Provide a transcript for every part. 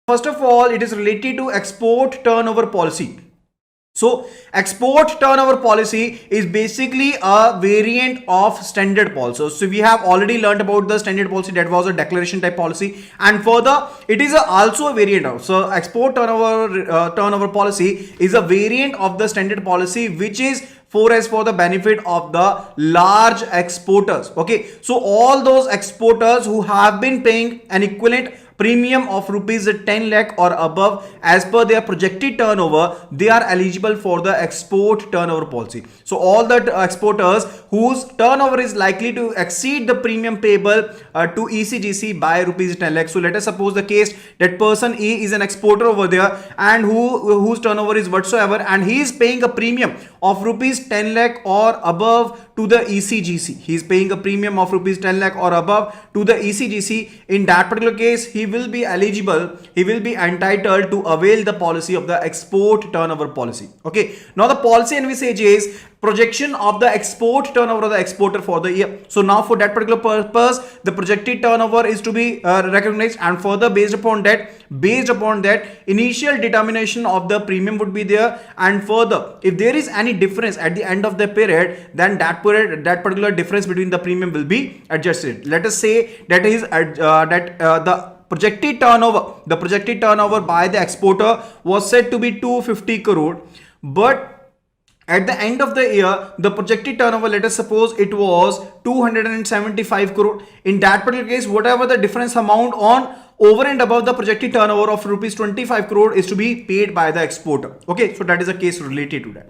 First of all, it is related to export turnover policy. So export turnover policy is basically a variant of standard policy. So we have already learned about the standard policy, that was a declaration type policy, and further it is also a variant of, so export turnover policy is a variant of the standard policy, which is for the benefit of the large exporters. Okay, so all those exporters who have been paying an equivalent premium of rupees 10 lakh or above as per their projected turnover, they are eligible for the export turnover policy. So all the exporters whose turnover is likely to exceed the premium payable to ECGC by rupees 10 lakh. So let us suppose the case that person A is an exporter over there, and whose turnover is whatsoever, and he is paying a premium of rupees 10 lakh or above to the ECGC. He is paying a premium of rupees 10 lakh or above to the ECGC. In that particular case, he will be eligible, he will be entitled to avail the policy of the export turnover policy. Okay, now the policy envisages projection of the export turnover of the exporter for the year. So now for that particular purpose, the projected turnover is to be recognized, and further based upon that initial determination of the premium would be there, and further if there is any difference at the end of the period, then that particular difference between the premium will be adjusted. Let us say that the projected turnover by the exporter was said to be 250 crore, but at the end of the year, the projected turnover, let us suppose it was 275 crore. In that particular case, whatever the difference amount on over and above the projected turnover of rupees 25 crore is to be paid by the exporter. Okay, so that is a case related to that.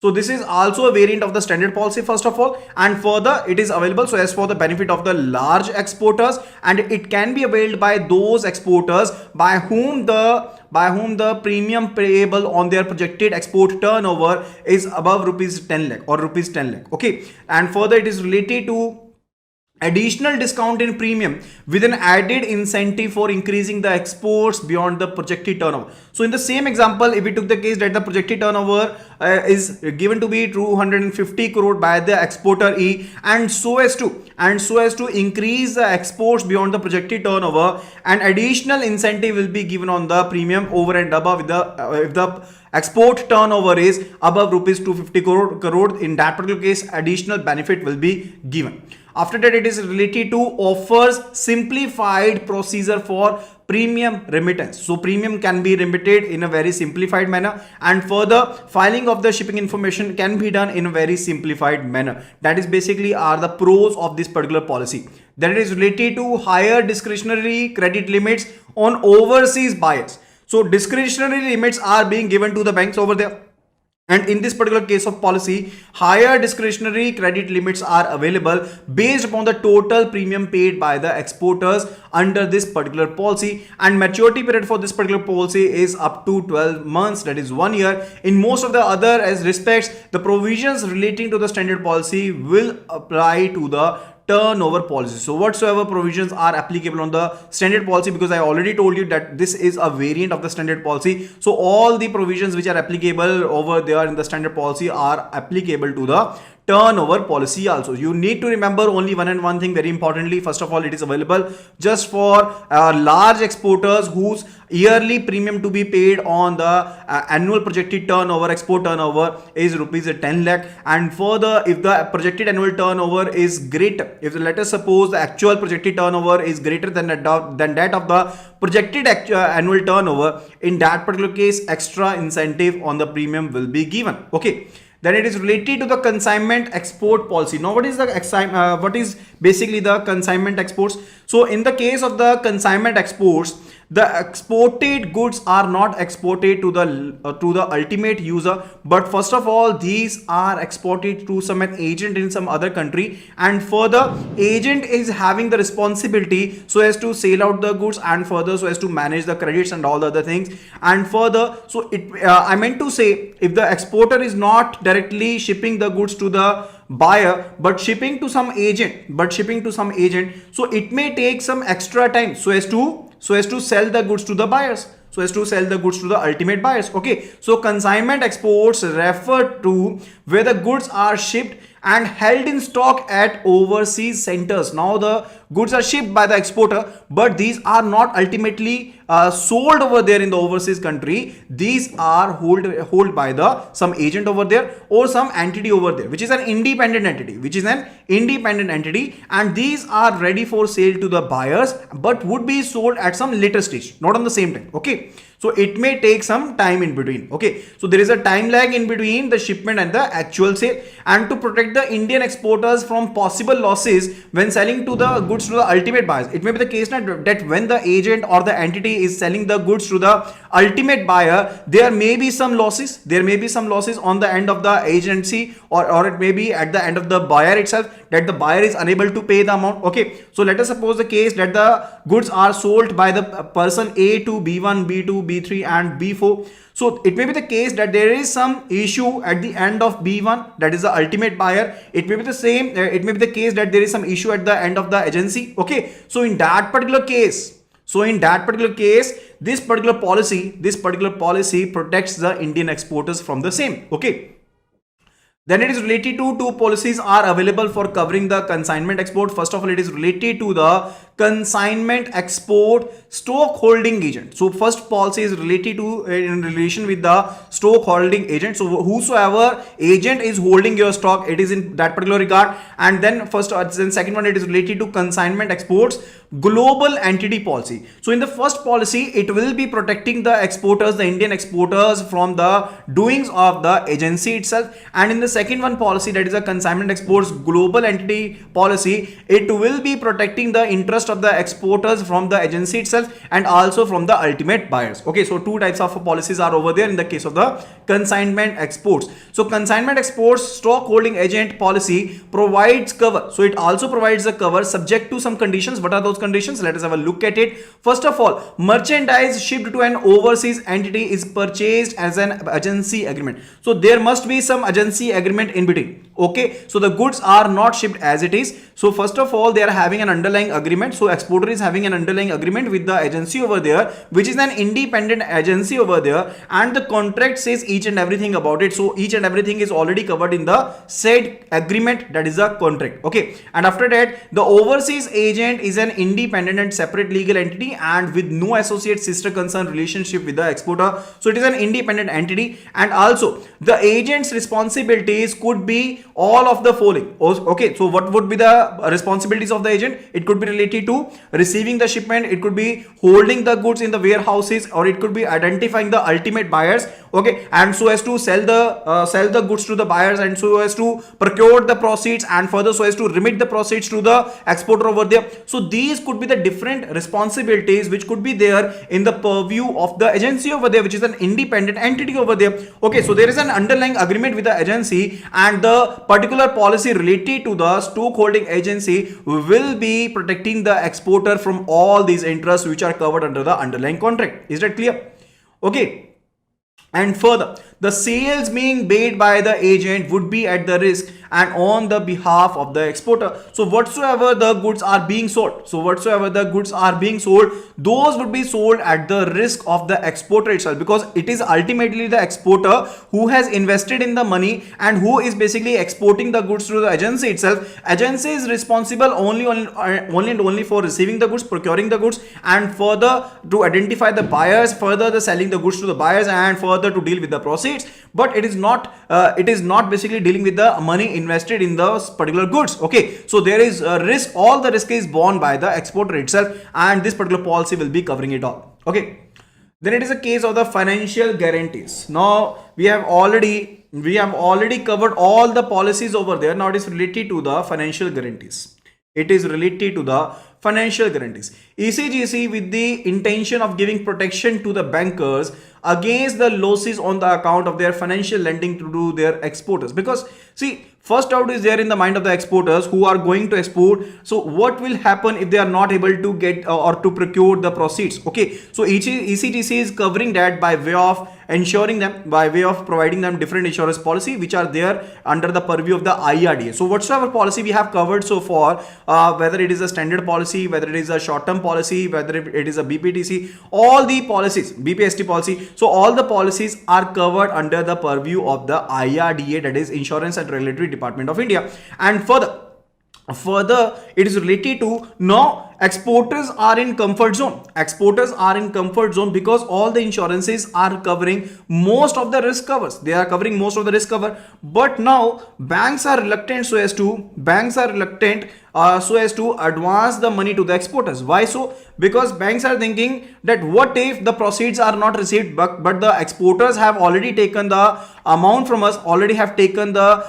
So this is also a variant of the standard policy, first of all, and further it is available so as for the benefit of the large exporters, and it can be availed by those exporters by whom the premium payable on their projected export turnover is above rupees 10 lakh or rupees 10 lakh. Okay, and further it is related to additional discount in premium with an added incentive for increasing the exports beyond the projected turnover. So in the same example, if we took the case that the projected turnover is given to be 250 crore by the exporter E, and so as to increase the exports beyond the projected turnover, an additional incentive will be given on the premium over and above if the export turnover is above rupees 250 crore. In that particular case, additional benefit will be given. After that, it is related to offers simplified procedure for premium remittance. So premium can be remitted in a very simplified manner, and further filing of the shipping information can be done in a very simplified manner. That is basically are the pros of this particular policy. Then it is related to higher discretionary credit limits on overseas buyers. So discretionary limits are being given to the banks over there, and in this particular case of policy, higher discretionary credit limits are available based upon the total premium paid by the exporters under this particular policy, and maturity period for this particular policy is up to 12 months, that is 1 year. In most of the other as respects, the provisions relating to the standard policy will apply to the turnover policy. So whatsoever provisions are applicable on the standard policy, because I already told you that this is a variant of the standard policy, so all the provisions which are applicable over there in the standard policy are applicable to the turnover policy also. You need to remember only one thing very importantly. First of all, it is available just for large exporters whose yearly premium to be paid on the annual projected turnover, export turnover, is rupees 10 lakh, and further if the projected annual turnover is greater, if let us suppose the actual projected turnover is greater than that of the projected annual turnover, in that particular case extra incentive on the premium will be given. Okay, then it is related to the consignment export policy. Now what is basically the consignment exports? So in the case of the consignment exports, the exported goods are not exported to the ultimate user, but first of all these are exported to some agent in some other country, and further agent is having the responsibility so as to sell out the goods, and further so as to manage the credits and all the other things. And further, so I meant to say, if the exporter is not directly shipping the goods to the buyer but shipping to some agent, so it may take some extra time so as to sell the goods to the buyers, so as to sell the goods to the ultimate buyers. Okay, so consignment exports refer to where the goods are shipped and held in stock at overseas centers. Now the goods are shipped by the exporter, but these are not ultimately sold over there in the overseas country. These are hold by the some agent over there or some entity over there, which is an independent entity, and these are ready for sale to the buyers, but would be sold at some later stage, not on the same time. Okay, so it may take some time in between. Okay, so there is a time lag in between the shipment and the actual sale. And to protect the Indian exporters from possible losses when selling to the goods to the ultimate buyers, it may be the case that when the agent or the entity is selling the goods to the ultimate buyer, there may be some losses. There may be some losses on the end of the agency, or it may be at the end of the buyer itself, that the buyer is unable to pay the amount. Okay, so let us suppose the case that the goods are sold by the person A to B1, B2, B3 and B4. So it may be the case that there is some issue at the end of B1, that is the ultimate buyer. It may be the same, it may be the case that there is some issue at the end of the agency. Okay, so in that particular case, this particular policy protects the Indian exporters from the same. Okay. Then it is related to two policies are available for covering the consignment export. First of all, it is related to the consignment export stock holding agent. So first policy is related to in relation with the stock holding agent. So whosoever agent is holding your stock, it is in that particular regard. And then second one, it is related to consignment exports global entity policy. So in the first policy, it will be protecting the exporters, the Indian exporters, from the doings of the agency itself. And in the second one policy, that is a consignment exports global entity policy, it will be protecting the interest of the exporters from the agency itself and also from the ultimate buyers. Okay, so two types of policies are over there in the case of the consignment exports. So consignment exports stock holding agent policy provides cover. So it also provides a cover subject to some conditions. What are those conditions? Let us have a look at it. First of all, merchandise shipped to an overseas entity is purchased as an agency agreement. So there must be some agency agreement in between. Okay, so the goods are not shipped as it is. So first of all, they are having an underlying agreement. So exporter is having an underlying agreement with the agency over there, which is an independent agency over there, and the contract says each and everything about it. So each and everything is already covered in the said agreement, that is a contract. Okay, and after that, the overseas agent is an independent and separate legal entity and with no associate, sister, concern, relationship with the exporter. So it is an independent entity, and also the agent's responsibilities could be all of the following. Okay, so what would be the responsibilities of the agent? It could be related to receiving the shipment, it could be holding the goods in the warehouses, or it could be identifying the ultimate buyers. Okay, and so as to sell the goods to the buyers, and so as to procure the proceeds, and further so as to remit the proceeds to the exporter over there. So these could be the different responsibilities which could be there in the purview of the agency over there, which is an independent entity over there. Okay, so there is an underlying agreement with the agency, and the particular policy related to the stock holding agency will be protecting the exporter from all these interests which are covered under the underlying contract. Is that clear? Okay. And further, the sales being made by the agent would be at the risk and on the behalf of the exporter. So whatsoever the goods are being sold, those would be sold at the risk of the exporter itself, because it is ultimately the exporter who has invested in the money and who is basically exporting the goods to the agency itself. Agency is responsible only and only for receiving the goods, procuring the goods, and further to identify the buyers, further the selling the goods to the buyers, and further to deal with the proceeds. But it is not basically dealing with the money invested in those particular goods. Okay, so there is a risk, all the risk is borne by the exporter itself, and this particular policy will be covering it all. Okay, then it is a case of the financial guarantees. Now we have already covered all the policies over there. Now it is related to the financial guarantees. ECGC, with the intention of giving protection to the bankers against the losses on the account of their financial lending to their exporters. Because see, first doubt is there in the mind of the exporters who are going to export. So what will happen if they are not able to get or to procure the proceeds? Okay, so ECGC is covering that by way of ensuring them, by way of providing them different insurance policy which are there under the purview of the IRDA. So whatsoever policy we have covered so far, whether it is a standard policy, whether it is a short-term policy, whether it is a BPTC, all the policies, BPST policy, so all the policies are covered under the purview of the IRDA, that is Insurance and Regulatory Department of India. And further it is related to now exporters are in comfort zone. Exporters are in comfort zone because all the insurances are covering most of the risk covers. They are covering most of the risk cover. But now banks are reluctant so as to advance the money to the exporters. Why so? Because banks are thinking that what if the proceeds are not received, but the exporters have already taken the amount from us, already have taken the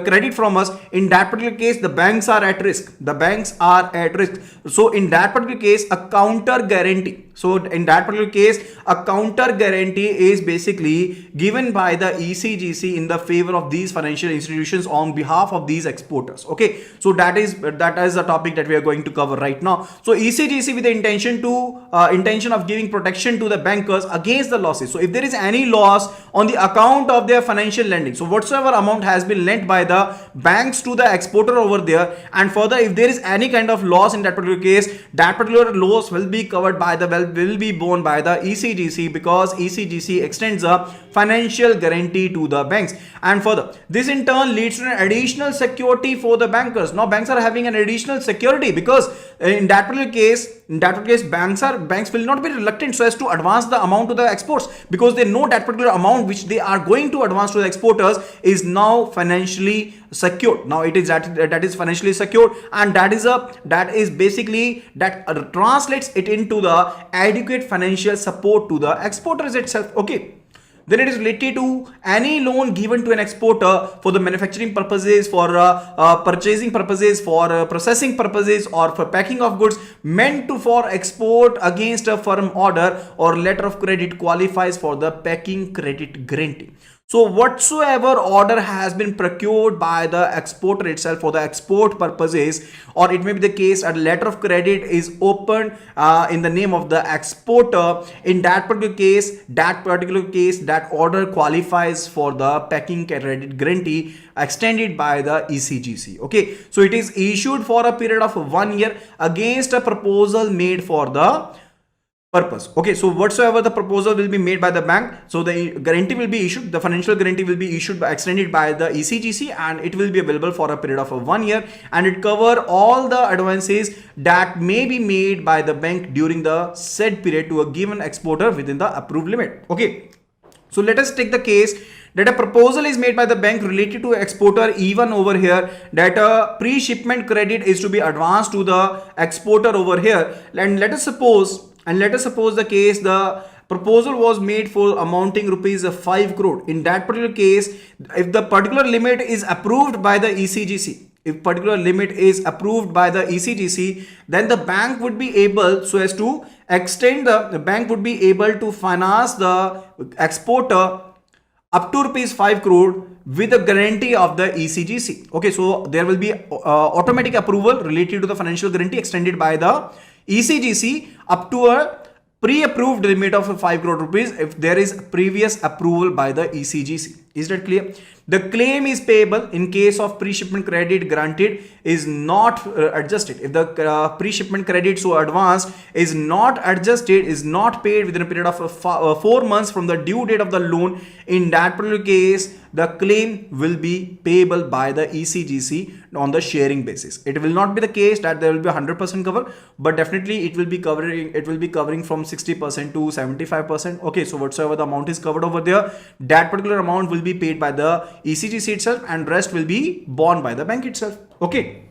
credit from us. In that particular case, the banks are at risk. The banks are at risk. So in that particular case, a counter guarantee. So in that particular case, a counter guarantee is basically given by the ECGC in the favor of these financial institutions on behalf of these exporters. Okay, so that is a topic that we are going to cover right now. So ECGC with the intention of giving protection to the bankers against the losses. So if there is any loss on the account of their financial lending, so whatsoever amount has been lent by the banks to the exporter over there, and further if there is any kind of loss in that particular case, that particular loss will be covered by will be borne by the ECGC, because ECGC extends a financial guarantee to the banks. And further, this in turn leads to an additional security for the bankers. Now banks are having an additional security because in that particular case, banks will not be reluctant so as to advance the amount to the exports, because they know that particular amount which they are going to advance to the exporters is now financially secured. Now it is that is financially secured, and that translates it into the adequate financial support to the exporters itself. Okay. Then it is related to any loan given to an exporter for the manufacturing purposes, for purchasing purposes, for processing purposes, or for packing of goods meant for export against a firm order or letter of credit qualifies for the packing credit guarantee. So whatsoever order has been procured by the exporter itself for the export purposes, or it may be the case a letter of credit is opened in the name of the exporter, in that particular case, that order qualifies for the packing credit guarantee extended by the ECGC. Okay, so it is issued for a period of 1 year against a proposal made for the purpose. Okay, so whatsoever the proposal will be made by the bank, so the guarantee will be issued, the financial guarantee will be issued extended by the ECGC, and it will be available for a period of 1 year, and it cover all the advances that may be made by the bank during the said period to a given exporter within the approved limit. Okay, so let us take the case that a proposal is made by the bank related to exporter, even over here, that a pre-shipment credit is to be advanced to the exporter over here. And let us suppose the case the proposal was made for amounting rupees 5 crore. In that particular case, if the particular limit is approved by the ECGC, then the bank would be able so as to extend the bank would be able to finance the exporter up to rupees 5 crore with the guarantee of the ECGC. Okay, so there will be automatic approval related to the financial guarantee extended by the ECGC up to a pre-approved limit of 5 crore rupees if there is previous approval by the ECGC. Is that clear? The claim is payable in case of pre-shipment credit granted is not adjusted. If the pre-shipment credit so advanced is not adjusted, is not paid within a period of 4 months from the due date of the loan, in that particular case, the claim will be payable by the ECGC on the sharing basis. It will not be the case that there will be 100% cover, but definitely it will be covering from 60% to 75%. Okay, so whatsoever the amount is covered over there, that particular amount will be paid by the ECGC itself, and rest will be borne by the bank itself. Okay.